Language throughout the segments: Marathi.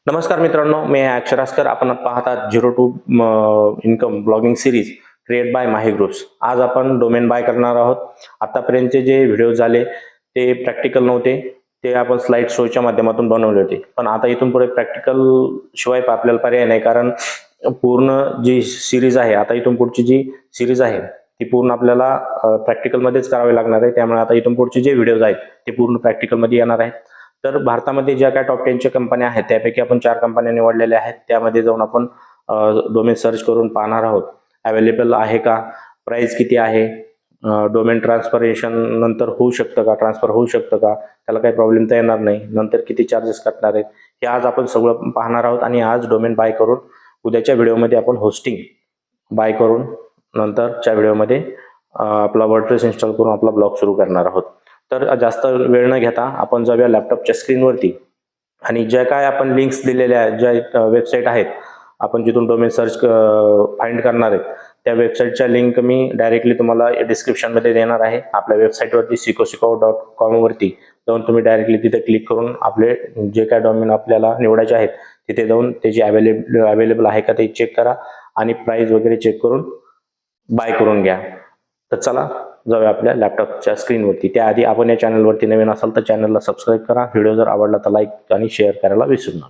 नमस्कार मित्रांनो, मी आहे अक्षरास्कर. आपण पाहत आहात 0 to income blogging series create by Mahi groups. आज आपण डोमेन बाय करणार आहोत. आतापर्यंतचे जे व्हिडिओ झाले ते प्रॅक्टिकल नव्हते, ते आपण स्लाइड शोच्या माध्यमातून बनवले होते. पण आता इथून पुढे प्रॅक्टिकल शिवाय आपल्याला पर्याय नाही, कारण पूर्ण जी सीरीज आहे, आता इथून पुढची जी सीरीज आहे ती पूर्ण आपल्याला प्रॅक्टिकलमध्येच करावी लागणार आहे. त्यामुळे आता इथून पुढचे जे व्हिडिओज आहेत ते पूर्ण प्रॅक्टिकलमध्ये येणार आहेत. तर भारतामध्ये ज्या काय टॉप 10च्या कंपन्या आहेत त्यापैकी आपण 4 कंपन्या निवडलेल्या आहेत. त्यामध्ये जाऊन आपण डोमेन सर्च करून पाहणार आहोत. अवेलेबल आहे का, प्राइस किती आहे, डोमेन ट्रान्सफरेशन नंतर होऊ शकतं का, ट्रान्सफर होऊ शकतं का, त्याला काही प्रॉब्लेम तर येणार नाही, नंतर किती चार्जेस कटणार आहेत, हे आज आपण सगळं पाहणार आहोत. आणि आज डोमेन बाय करून उद्याच्या व्हिडिओमध्ये आपण होस्टिंग बाय करून नंतरच्या व्हिडिओमध्ये आपला वर्डप्रेस इन्स्टॉल करून आपला ब्लॉग सुरू करणार आहोत. तर जास्त वेळ न घेता आपण जाऊया लॅपटॉपच्या स्क्रीनवरती आणि ज्या काय आपण लिंक्स दिलेल्या आहेत, ज्या वेबसाईट आहेत आपण जिथून डोमेन सर्च फाइंड करणार आहेत, त्या वेबसाईटच्या लिंक मी डायरेक्टली तुम्हाला डिस्क्रिप्शनमध्ये देणार आहे. आपल्या वेबसाईटवरती sicosico.com वरती जाऊन तुम्ही डायरेक्टली तिथे क्लिक करून आपले जे काय डोमेन आपल्याला निवडायचे आहेत तिथे जाऊन त्याची अवेलेबल आहे का ते चेक करा आणि प्राइस वगैरे चेक करून बाय करून घ्या. तर चला जाऊया आपल्या लॅपटॉपच्या स्क्रीनवरती. त्याआधी आपण या चॅनलवरती नवीन असाल तर चॅनलला सबस्क्राईब करा. व्हिडिओ जर आवडला तर लाईक आणि शेअर करायला विसरू नका.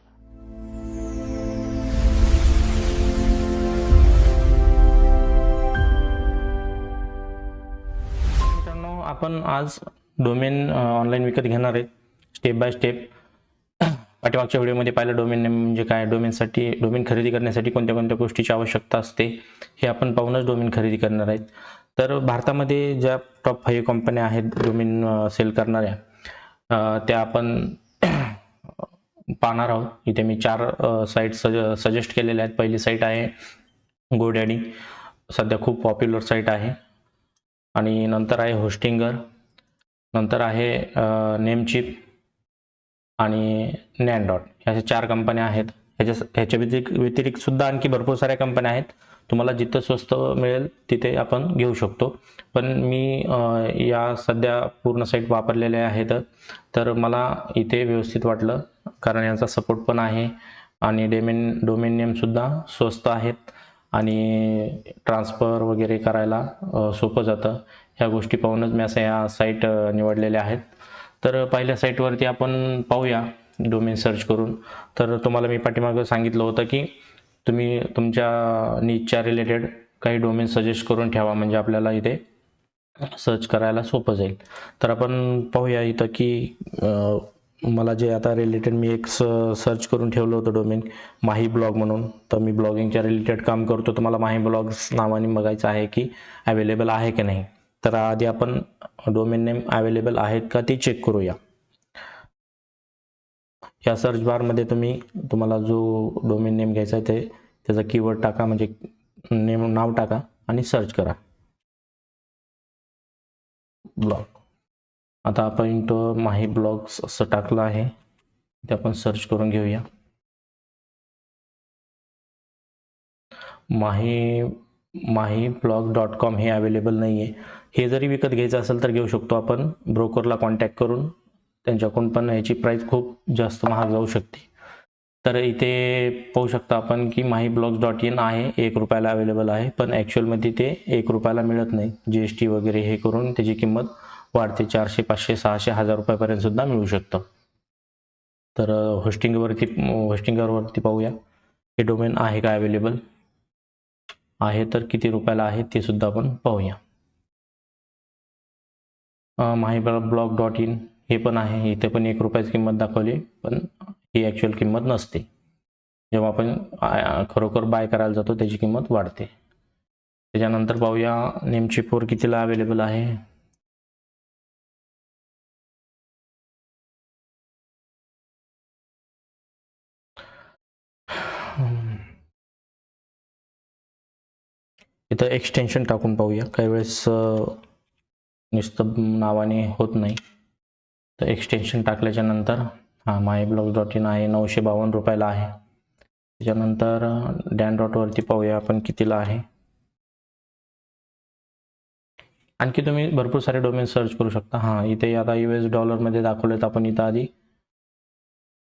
मित्रांनो, आपण आज डोमेन ऑनलाईन विकत घेणार आहेत स्टेप बाय स्टेप. पाठीमागच्या व्हिडिओमध्ये पाहिलं डोमेन नेम म्हणजे काय, डोमेन खरेदी करण्यासाठी कोणत्या कोणत्या गोष्टीची आवश्यकता असते हे आपण पाहूनच डोमेन खरेदी करणार आहेत. तर भारतामध्ये ज्या टॉप 5 कंपन्या आहेत डोमेन सेल करणाऱ्या, त्या आपण पाहणार आहोत. इथे मी 4 साईट सजेस्ट केलेल्या आहेत. पहिली साईट आहे GoDaddy, सध्या खूप पॉप्युलर साईट आहे. आणि नंतर आहे होस्टिंगर, नंतर आहे नेमचिप आणि नॅनडॉट. ह्या 4 कंपन्या आहेत. ह्याच्या व्यतिरिक्त सुद्धा आणखी भरपूर साऱ्या कंपन्या आहेत. तुम्हाला जिथं स्वस्त मिळेल तिथे आपण घेऊ शकतो. पण मी या सध्या पूर्ण साईट वापरलेल्या आहेत, तर मला इथे व्यवस्थित वाटलं, कारण यांचा सपोर्ट पण आहे आणि डोमेन नेमसुद्धा स्वस्त आहेत आणि ट्रान्सफर वगैरे करायला सोपं जातं. ह्या गोष्टी पाहूनच मी असं या साईट निवडलेल्या आहेत. तर पहिल्या साईटवरती आपण पाहूया डोमेन सर्च करून. तर तुम्हाला मी पाठीमागं सांगितलं होतं की तुम्ही तुमच्या नीचच्या रिलेटेड काही डोमेन सजेस्ट करून ठेवा, म्हणजे आपल्याला इथे सर्च करायला सोपं जाईल. तर आपण पाहूया इथं की मला जे आता रिलेटेड मी एक सर्च करून ठेवलं होतं डोमेन माही ब्लॉग म्हणून. तर मी ब्लॉगिंगच्या रिलेटेड काम करतो, तर मला माही ब्लॉग्स नावाने बघायचं आहे की अवेलेबल आहे की नाही. तर आधी आपण डोमेन नेम अवेलेबल आहेत का ते चेक करूया. या सर्च बारमध्ये तुम्हाला जो डोमेन नेम घ्यायचा आहे त्याचा कीवर्ड टाका, म्हणजे नाव टाका आणि सर्च करा ब्लॉग. आता आपण माही ब्लॉग्स असं टाकलं आहे, ते आपण सर्च करून घेऊया. माहीब्लॉग.com हे अवेलेबल नाही आहे. हे जरी विकत घ्यायचं असेल तर घेऊ शकतो आपण ब्रोकरला कॉन्टॅक्ट करून, त्यांच्याकडून पण याची प्राईस खूप जास्त महाग जाऊ शकते. तर इथे पाहू शकता आपण की माहीब्लॉग्स.in आहे, 1 रुपयाला अवेलेबल आहे, पण ॲक्च्युअलमध्ये ते 1 रुपयाला मिळत नाही. GST वगैरे हे करून त्याची किंमत वाढते, 400, 500, 600, 1000 रुपयापर्यंत सुद्धा मिळू शकतं. तर होस्टिंगरवरती पाहूया हे डोमेन आहे का अवेलेबल आहे, तर किती रुपयाला आहे ते सुद्धा आपण पाहूया. माहीब्लॉग.in हे पण आहे, इथे पण 1 रुपयाची किंमत दाखवली, पण ही ॲक्च्युअल किंमत नसते. जेव्हा आपण खरोखर बाय करायला जातो त्याची किंमत वाढते. त्याच्यानंतर पाहूया नेमचिपवर कितीला अवेलेबल आहे. इथं एक्सटेन्शन टाकून पाहूया, काही वेळेस नुसतं नावाने होत नाही. तर एक्सटेन्शन टाकल्याच्या नंतर माहीब्लॉग.in आहे, 952 रुपयाला आहे. त्याच्यानंतर डॅन.वरती पाहूया आपण कितीला आहे. आणखी तुम्ही भरपूर सारे डोमेन सर्च करू शकता. इथे आता US डॉलरमध्ये दाखवलेत. आपण इथं आधी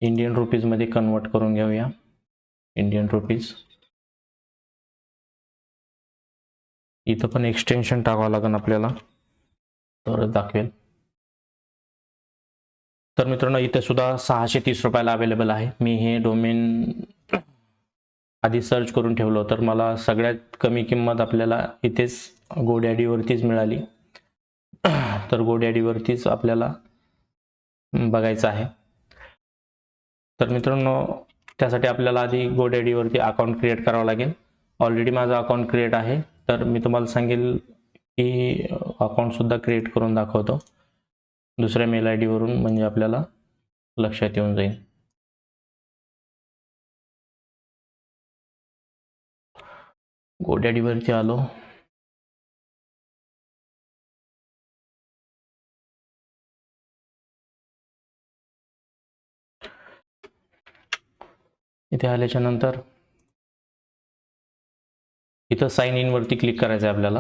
इंडियन रुपीजमध्ये कन्वर्ट करून घेऊया. Indian rupees. इथं पण एक्सटेन्शन टाकावं लागेल आपल्याला, तर दाखवेल. तर मित्रांनो, इथे सुद्धा 630 रुपयाला अवेलेबल आहे. मी हे डोमेन आधी सर्च करून ठेवलं, तर मला सगळ्यात कमी किंमत आपल्याला इथेच GoDaddyवरतीच मिळाली. तर GoDaddyवरतीच आपल्याला बघायचं आहे. तर मित्रांनो, त्यासाठी आपल्याला आधी GoDaddyवरती अकाउंट क्रिएट करावं लागेल. ऑलरेडी माझं अकाउंट क्रिएट आहे, तर मी तुम्हाला सांगेल की अकाउंट सुद्धा क्रिएट करून दाखवतो दुसऱ्या मेल आय डीवरून, म्हणजे आपल्याला लक्षात येऊन जाईल. GoDaddyवरती आलो. इथे आल्याच्या नंतर इथं साइन इन वरती क्लिक करायचं आहे आपल्याला.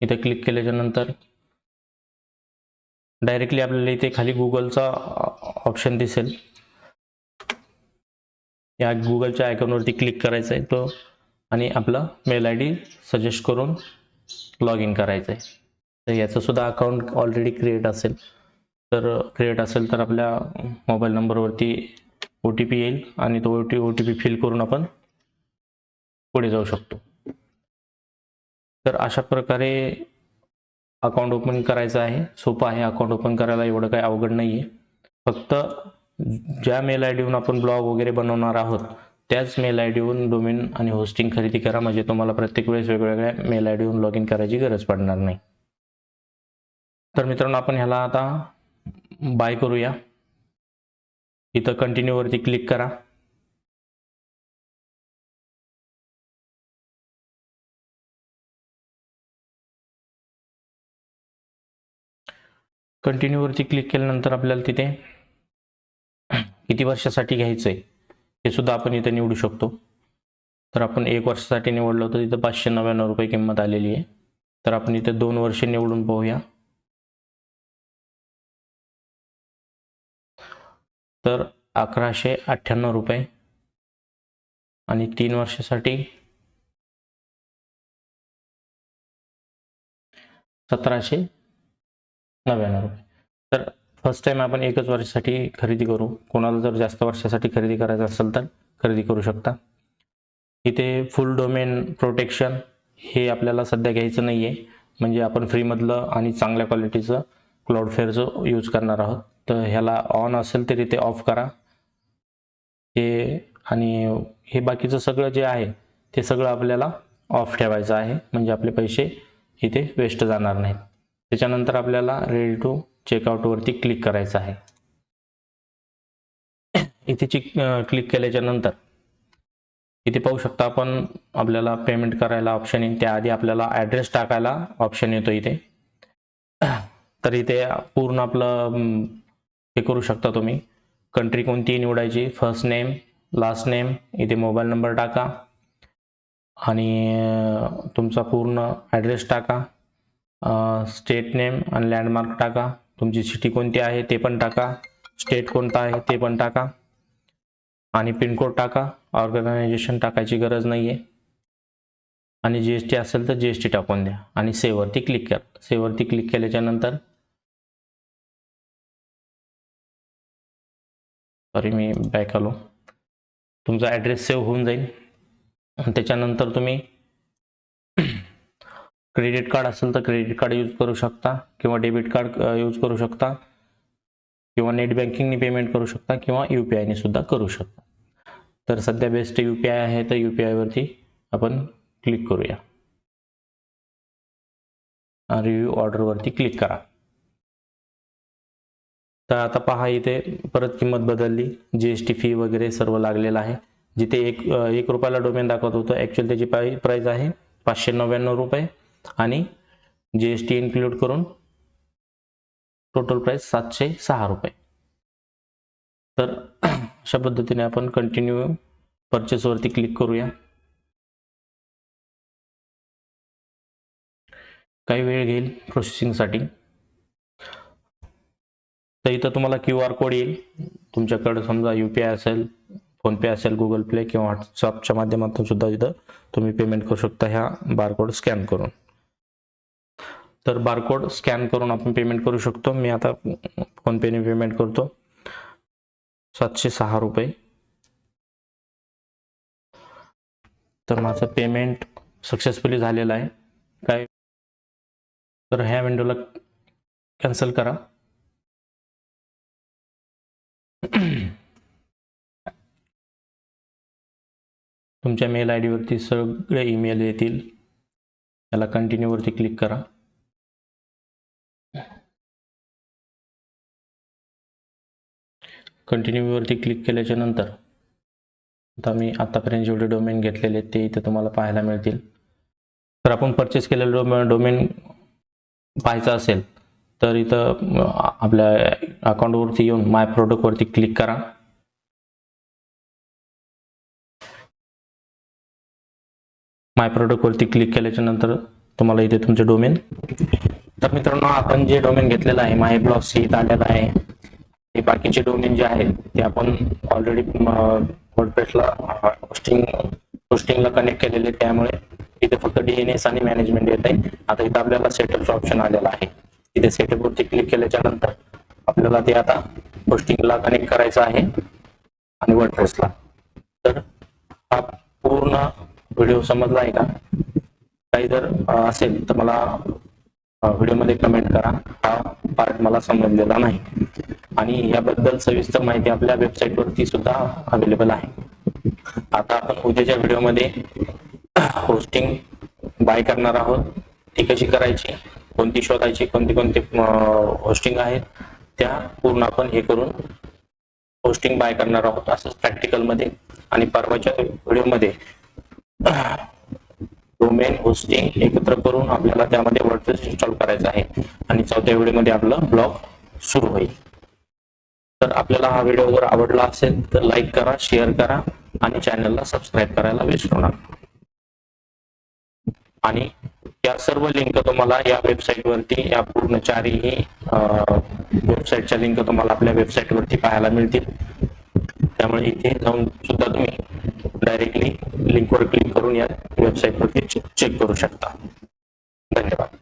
इथे क्लिक केल्याच्या नंतर डायरेक्टली आपल्याला इथे खाली गुगलचा ऑप्शन दिसेल. या गुगलच्या आयकॉनवरती क्लिक करायचं आहे तो, आणि आपला मेल आय डी सजेस्ट करून लॉग इन करायचं आहे. तर याचं सुद्धा अकाउंट ऑलरेडी क्रिएट असेल, तर आपल्या मोबाईल नंबरवरती OTP येईल, आणि तो OTP फिल करून आपण पुढे जाऊ शकतो. तर अशा प्रकारे अकाउंट ओपन करायचं आहे. सोपं आहे अकाउंट ओपन करायला, एवढं काही अवघड नाही आहे. फक्त ज्या मेल आय डीवरून आपण ब्लॉग वगैरे बनवणार आहोत, त्याच मेल आय डीवरून डोमेन आणि होस्टिंग खरेदी करा, म्हणजे तुम्हाला प्रत्येक वेळेस वेगवेगळ्या मेल आय डीवरून लॉग इन करायची गरज पडणार नाही. तर मित्रांनो, आपण ह्याला आता बाय करूया. इथं कंटिन्यू वरती क्लिक करा. कंटिन्यू वरती क्लिक केल्यानंतर आपल्याला तिथे किती वर्षासाठी घ्यायचंय हे सुद्धा आपण इथे निवडू शकतो. तर आपण 1 वर्षासाठी निवडलं तर इथं 599 रुपये किंमत आलेली आहे. तर आपण इथे 2 वर्ष निवडून पाहूया. तर 1198 रुपये, आणि 3 वर्षासाठी 1799 रुपये. तर फर्स्ट टाइम आपण 1च वर्षासाठी खरेदी करू. कोणाला जर जास्त वर्षासाठी खरेदी करायचं असेल तर खरेदी करू शकता. इथे फुल डोमेन प्रोटेक्शन हे आपल्याला सध्या घ्यायचं नाही आहे, म्हणजे आपण फ्रीमधलं आणि चांगल्या क्वालिटीचं क्लाउडफ्लेअरचं यूज करणार आहोत. तर ह्याला ऑन असेल तर इथे ऑफ करा हे, आणि हे बाकीचं सगळं जे आहे ते सगळं आपल्याला ऑफ ठेवायचं आहे, म्हणजे आपले पैसे इथे वेस्ट जाणार नाहीत. त्याच्यानंतर आपल्याला रेडी टू चेकआउटवरती क्लिक करायचं आहे. इथे क्लिक केल्याच्या नंतर इथे पाहू शकता आपण, आपल्याला पेमेंट करायला ऑप्शन येईल. त्याआधी आपल्याला ॲड्रेस टाकायला ऑप्शन येतो इथे. तर इथे पूर्ण आपलं हे करू शकता तुम्ही. कंट्री कोणतीही निवडायची, फर्स्ट नेम, लास्ट नेम, इथे मोबाईल नंबर टाका, आणि तुमचा पूर्ण ॲड्रेस टाका, स्टेट नेम आणि लँडमार्क टाका, तुमची सिटी कोणती आहे ते पण टाका, स्टेट कोणता आहे ते पण टाका, आणि पिनकोड टाका. ऑर्गनायझेशन टाकायची गरज नाही आहे, आणि GST असेल तर GST टाकून द्या, आणि सेव्हवरती क्लिक करा. सेव्हवरती क्लिक केल्याच्या नंतर, सॉरी मी बॅक आलो, तुमचा ॲड्रेस सेव्ह होऊन जाईल. त्याच्यानंतर तुम्ही क्रेडिट कार्ड असेल तर क्रेडिट कार्ड यूज करू शकता, किंवा डेबिट कार्ड यूज करू शकता, किंवा नेट बँकिंगने पेमेंट करू शकता, किंवा UPI ने सुद्धा करू शकता. तर सध्या बेस्ट UPI आहे, तर UPI वरती आपण क्लिक करूया. रिव्ह्यू ऑर्डरवरती क्लिक करा. तर आता पहा, इथे परत किंमत बदलली, GST फी वगैरे सर्व लागलेलं आहे. जिथे एक रुपयाला डोमेन दाखवत होतं, ॲक्च्युअली त्याची प्राइस आहे 599 रुपये, आणि GST इन्क्लूड करून टोटल प्राइस 706 रुपये. तर अशा पद्धतीने आपण कंटिन्यू परचेसवरती क्लिक करूया. काही वेळ घेईल प्रोसेसिंगसाठी. तर इथं तुम्हाला QR कोड येईल. तुमच्याकडे समजा UPI असेल, फोनपे असेल, गुगल पे किंवा व्हॉट्सअपच्या माध्यमातून सुद्धा इथं तुम्ही पेमेंट करू शकता ह्या बारकोड स्कॅन करून. तर बारकोड स्कॅन करून आपण पेमेंट करू शकतो. मी आता फोनपेने पेमेंट करतो. 706 रुपये. तर माझं पेमेंट सक्सेसफुली झालेलं आहे. काय तर ह्या विंडोला कॅन्सल करा. तुमच्या मेल ID वरती सगळे ईमेल येतील. त्याला कंटिन्यू वरती क्लिक करा. कंटिन्यू वरती क्लिक केल्याच्या नंतर आता मी आतापर्यंत जेवढे डोमेन घेतलेले ते इथे तुम्हाला पाहायला मिळतील. तर आपण परचेस केलेलं डोमेन पाहायचं असेल तर इथं आपल्या अकाउंटवरती येऊन माय प्रोडक्ट वरती क्लिक करा. माय प्रोडक्ट वरती क्लिक केल्याच्या नंतर तुम्हाला इथे तुमचे डोमेन, तर मित्रांनो आपण जे डोमेन घेतलेलं आहे माय ब्लॉग्स हे इथं आलेलं आहे. हे बाकीचे डोमेन जे आहेत ते आपण ऑलरेडी वर्डप्रेसला होस्टिंगला कनेक्ट केलेले, त्यामुळे इथे फक्त DNS आणि मॅनेजमेंट येत आहे. आता इथं आपल्याला सेटअपचं ऑप्शन आलेला आहे. इथे सेटअप वरती क्लिक केल्याच्या नंतर आपल्याला ते आता होस्टिंगला कनेक्ट करायचं आहे आणि वर्डप्रेसला. तर हा पूर्ण व्हिडिओ समजला आहे का? काही जर असेल तर मला व्हिडिओमध्ये कमेंट करा. हा पार्ट मला समजलेला नाही. आणि याबद्दल सविस्तर माहिती आपल्या वेबसाईटवरती सुद्धा अवेलेबल आहे. आता आपण उद्याच्या व्हिडिओमध्ये होस्टिंग बाय करणार आहोत. ती कशी करायची, कोणती शोधायची, कोणते होस्टिंग आहेत, त्या पूर्ण आपण हे करून होस्टिंग बाय करणार आहोत असंच प्रॅक्टिकलमध्ये. आणि परवाच्या व्हिडिओमध्ये डोमेन होस्टिंग एकत्र करून आपल्याला त्यामध्ये वर्डप्रेस इन्स्टॉल करायचं आहे. आणि चौथ्या व्हिडिओमध्ये आपलं ब्लॉग सुरू होईल. तर आपल्याला हा व्हिडिओ जर आवडला असेल तर लाईक करा, शेअर करा आणि चॅनलला सबस्क्राईब करायला विसरू नका. आणि या सर्व लिंक तुम्हाला या वेबसाईटवरती, या पूर्ण चारही वेबसाईटच्या लिंक तुम्हाला आपल्या वेबसाईटवरती पाहायला मिळतील. त्यामुळे इथे जाऊन सुद्धा तुम्ही डायरेक्टली लिंकवर क्लिक करून या वेबसाईटवरती चेक करू शकता. धन्यवाद.